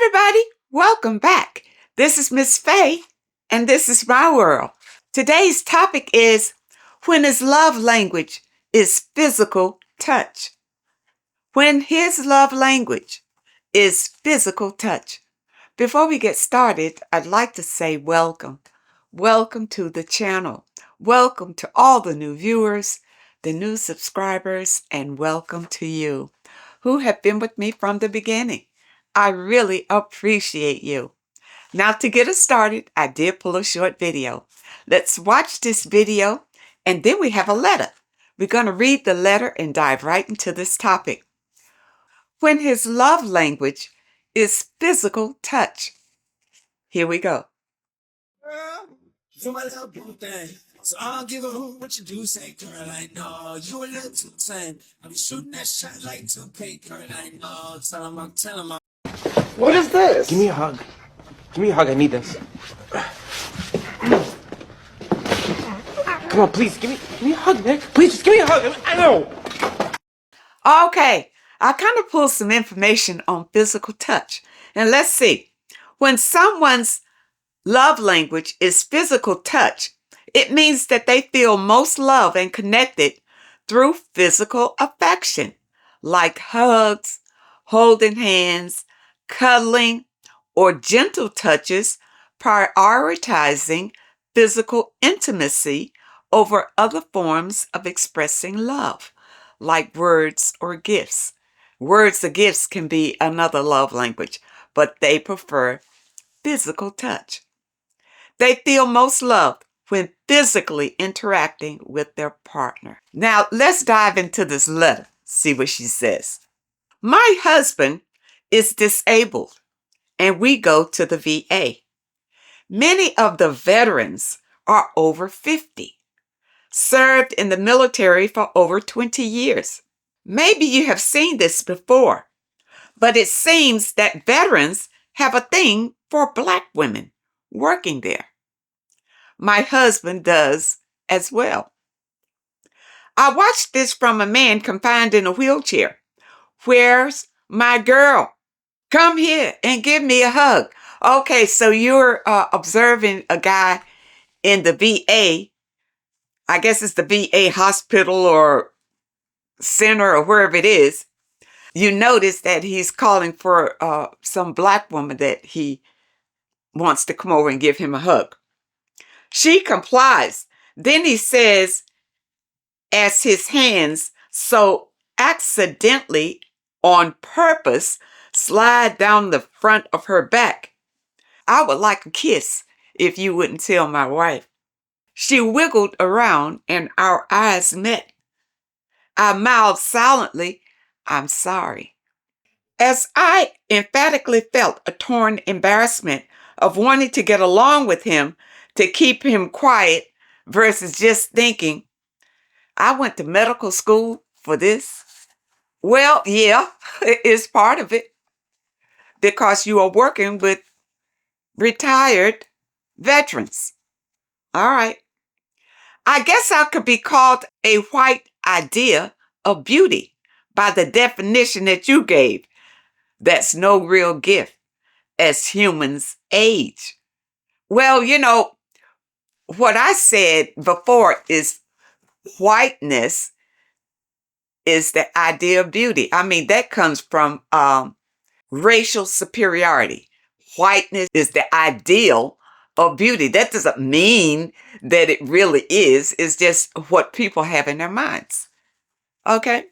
everybody, welcome back. This is Miss Faye, and this is my world. Today's topic is when his love language is physical touch. When his love language is physical touch. Before we get started, I'd like to say welcome. Welcome to the channel. Welcome to all the new viewers, the new subscribers, and welcome to you who have been with me from the beginning. I really appreciate you. Now to get us started, I did pull a short video. Let's watch this video and then we have a letter. We're going to read the letter and dive right into this topic. When his love language is physical touch. Here we go. You're my little blue thing, so I don't give a hoot what you do. Say, girl, I know you a little too tame. I be shooting that shot like 2K, girl, I know. Tell him. What is this? Give me a hug. Give me a hug. I need this. Come on, please. Give me a hug, Nick. Please, just give me a hug. I know. Okay, I kind of pulled some information on physical touch. And let's see. When someone's love language is physical touch, it means that they feel most loved and connected through physical affection, like hugs, holding hands, cuddling, or gentle touches, prioritizing physical intimacy over other forms of expressing love, like words or gifts. Words or gifts can be another love language, but they prefer physical touch. They feel most loved when physically interacting with their partner. Now, let's dive into this letter, see what she says. My husband is disabled, and we go to the VA. Many of the veterans are over 50, served in the military for over 20 years. Maybe you have seen this before, but it seems that veterans have a thing for Black women working there. My husband does as well. I watched this from a man confined in a wheelchair. Where's my girl? Come here and give me a hug. Okay, so you're observing a guy in the VA. I guess it's the VA hospital or center or wherever it is. You notice that he's calling for some Black woman that he wants to come over and give him a hug. She complies. Then he says, as his hands so accidentally, on purpose, slide down the front of her back. I would like a kiss if you wouldn't tell my wife. She wiggled around and our eyes met. I mouthed silently, I'm sorry. As I emphatically felt a torn embarrassment of wanting to get along with him to keep him quiet versus just thinking, I went to medical school for this. Well, yeah, it's part of it because you are working with retired veterans. All right. I guess I could be called a white idea of beauty by the definition that you gave. That's no real gift as humans age. Well, what I said before is whiteness is the idea of beauty. I mean, that comes from racial superiority. Whiteness is the ideal of beauty. That doesn't mean that it really is. It's just what people have in their minds. Okay?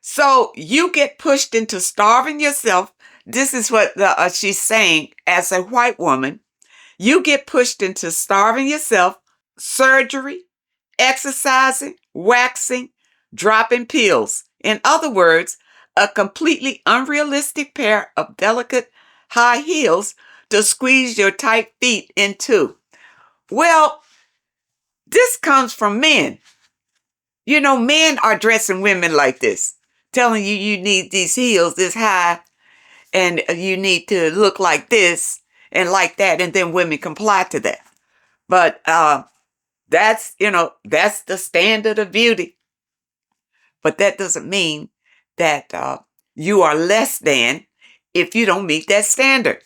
So you get pushed into starving yourself. This is what she's saying as a white woman. You get pushed into starving yourself, surgery, exercising, waxing, dropping pills. In other words, a completely unrealistic pair of delicate high heels to squeeze your tight feet into. Well, this comes from men. Men are dressing women like this, telling you need these heels this high and you need to look like this and like that, and then women comply to that. But that's the standard of beauty. But that doesn't mean that you are less than if you don't meet that standard.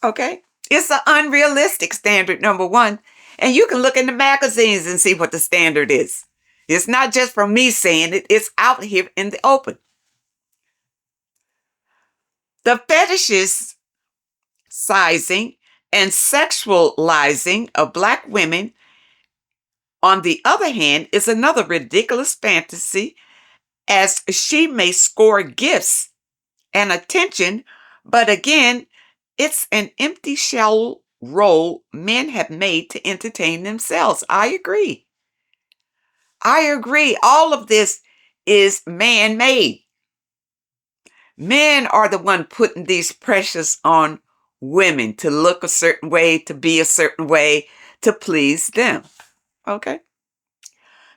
Okay? It's an unrealistic standard, number one. And you can look in the magazines and see what the standard is. It's not just from me saying it, it's out here in the open. The fetishes, sizing, and sexualizing of Black women, on the other hand, is another ridiculous fantasy, as she may score gifts and attention, but again, it's an empty shell role men have made to entertain themselves. I agree. I agree. All of this is man-made. Men are the one putting these pressures on women to look a certain way, to be a certain way, to please them. Okay?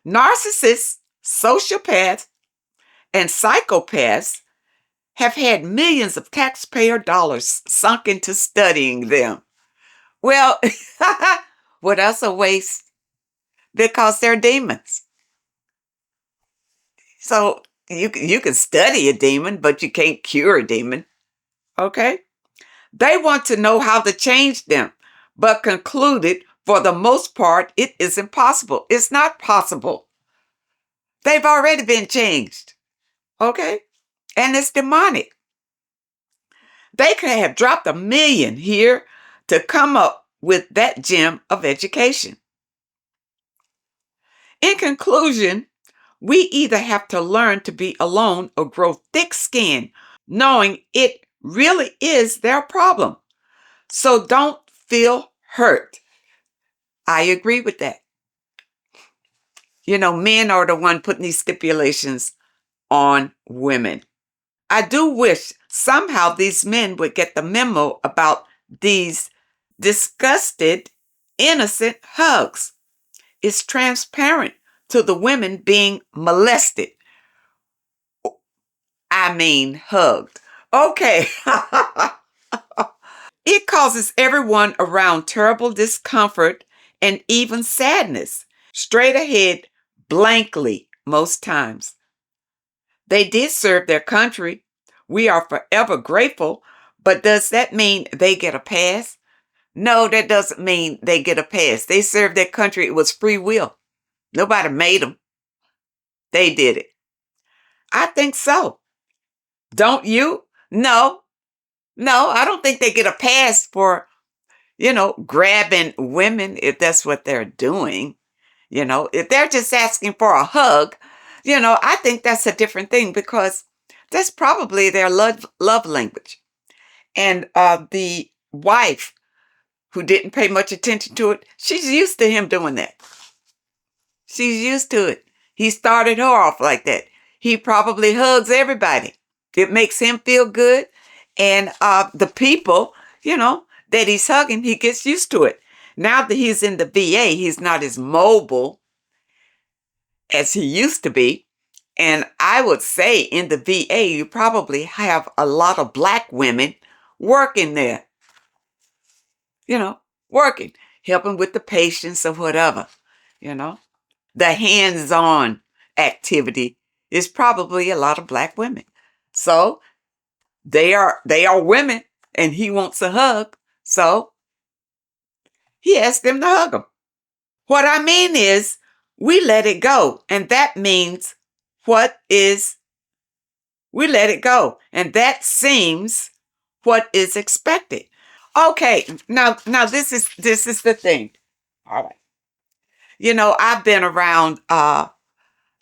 Narcissists, sociopaths, and psychopaths have had millions of taxpayer dollars sunk into studying them. Well, what else a waste? Because they're demons. So you can study a demon, but you can't cure a demon. Okay? They want to know how to change them, but concluded for the most part it is impossible. It's not possible. They've already been changed. Okay? And it's demonic. They could have dropped $1 million here to come up with that gem of education. In conclusion, we either have to learn to be alone or grow thick skin, knowing it really is their problem. So don't feel hurt. I agree with that. You know, men are the one putting these stipulations on women. I do wish somehow these men would get the memo about these disgusted, innocent hugs. It's transparent to the women being molested. I mean, hugged. Okay. It causes everyone around terrible discomfort and even sadness, straight ahead, blankly, most times. They did serve their country. We are forever grateful, but does that mean they get a pass? No, that doesn't mean they get a pass. They served their country. It was free will. Nobody made them. They did it. I think so. Don't you? No, I don't think they get a pass for, grabbing women if that's what they're doing. If they're just asking for a hug, I think that's a different thing because that's probably their love language. And the wife who didn't pay much attention to it, she's used to him doing that. She's used to it. He started her off like that. He probably hugs everybody. It makes him feel good. And the people, that he's hugging, he gets used to it. Now that he's in the VA, he's not as mobile as he used to be. And I would say in the VA, you probably have a lot of Black women working there. Working, helping with the patients or whatever, The hands-on activity is probably a lot of Black women. So they are women and he wants a hug. So he asked them to hug him. What I mean is we let it go. And that means we let it go. And that seems what is expected. Okay, now this is the thing. All right. I've been around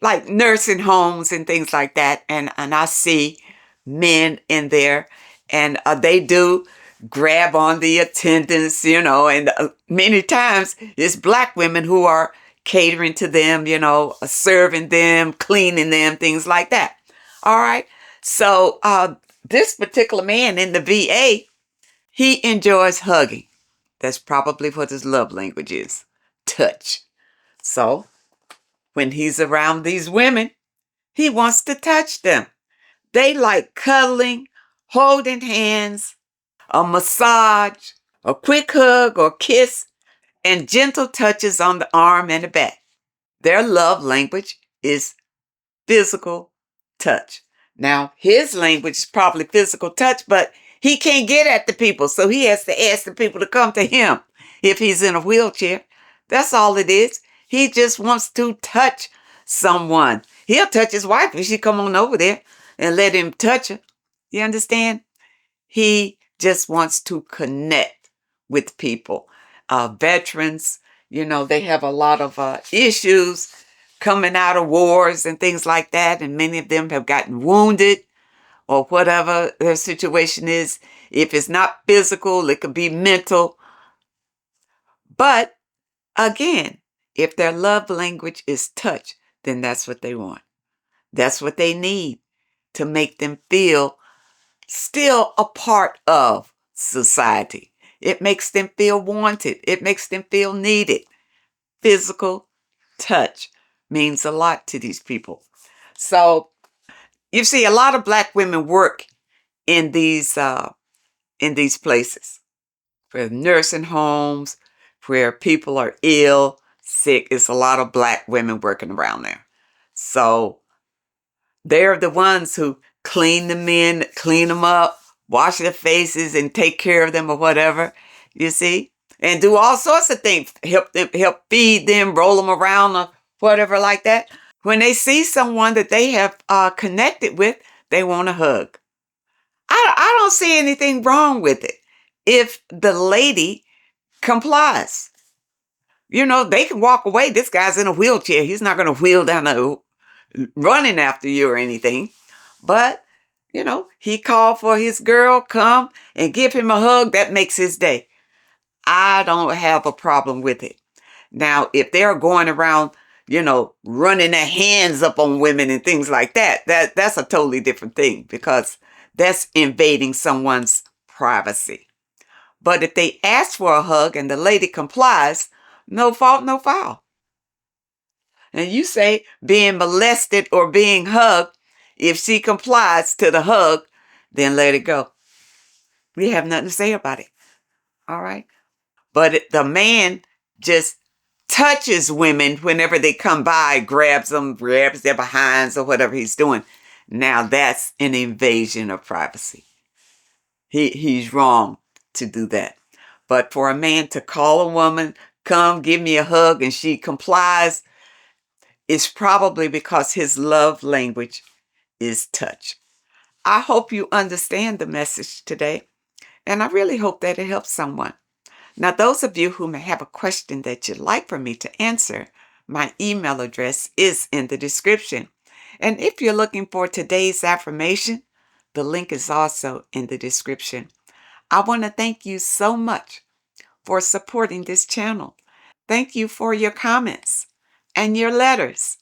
like nursing homes and things like that, and I see men in there, and they do grab on the attendants, and many times it's Black women who are catering to them, serving them, cleaning them, things like that. All right. So this particular man in the VA, he enjoys hugging. That's probably what his love language is. Touch. So when he's around these women, he wants to touch them. They like cuddling, holding hands, a massage, a quick hug or kiss, and gentle touches on the arm and the back. Their love language is physical touch. Now, his language is probably physical touch, but He can't get at the people, so he has to ask the people to come to him if he's in a wheelchair. That's all it is. He just wants to touch someone. He'll touch his wife if she come on over there and let him touch her. You understand? He just wants to connect with people. Veterans, they have a lot of issues coming out of wars and things like that, and many of them have gotten wounded or whatever their situation is. If it's not physical, it could be mental. But again, if their love language is touch, then that's what they want. That's what they need to make them feel still a part of society. It makes them feel wanted. It makes them feel needed. Physical touch means a lot to these people. So you see, a lot of Black women work in these places, for nursing homes, where people are ill, sick. It's a lot of Black women working around there. So they're the ones who clean the men, clean them up, wash their faces, and take care of them or whatever, you see, and do all sorts of things. Help feed them, roll them around or whatever like that. When they see someone that they have connected with, they want a hug. I don't see anything wrong with it if the lady complies. They can walk away. This guy's in a wheelchair. He's not going to wheel down running after you or anything. But, he called for his girl, come and give him a hug. That makes his day. I don't have a problem with it. Now, if they're going around, running their hands up on women and things like that, that's a totally different thing, because that's invading someone's privacy. But if they ask for a hug and the lady complies, no fault, no foul. And you say being molested or being hugged, if she complies to the hug, then let it go. We have nothing to say about it. All right? But the man just touches women whenever they come by, grabs them, grabs their behinds or whatever he's doing. Now that's an invasion of privacy. He's wrong to do that. But for a man to call a woman, come give me a hug, and she complies, it's probably because his love language is touch. I hope you understand the message today, and I really hope that it helps someone. Now, those of you who may have a question that you'd like for me to answer, my email address is in the description. And if you're looking for today's affirmation, the link is also in the description. I want to thank you so much for supporting this channel. Thank you for your comments and your letters.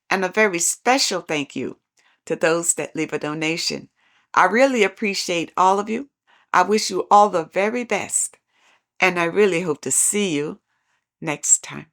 And a very special thank you to those that leave a donation. I really appreciate all of you. I wish you all the very best. And I really hope to see you next time.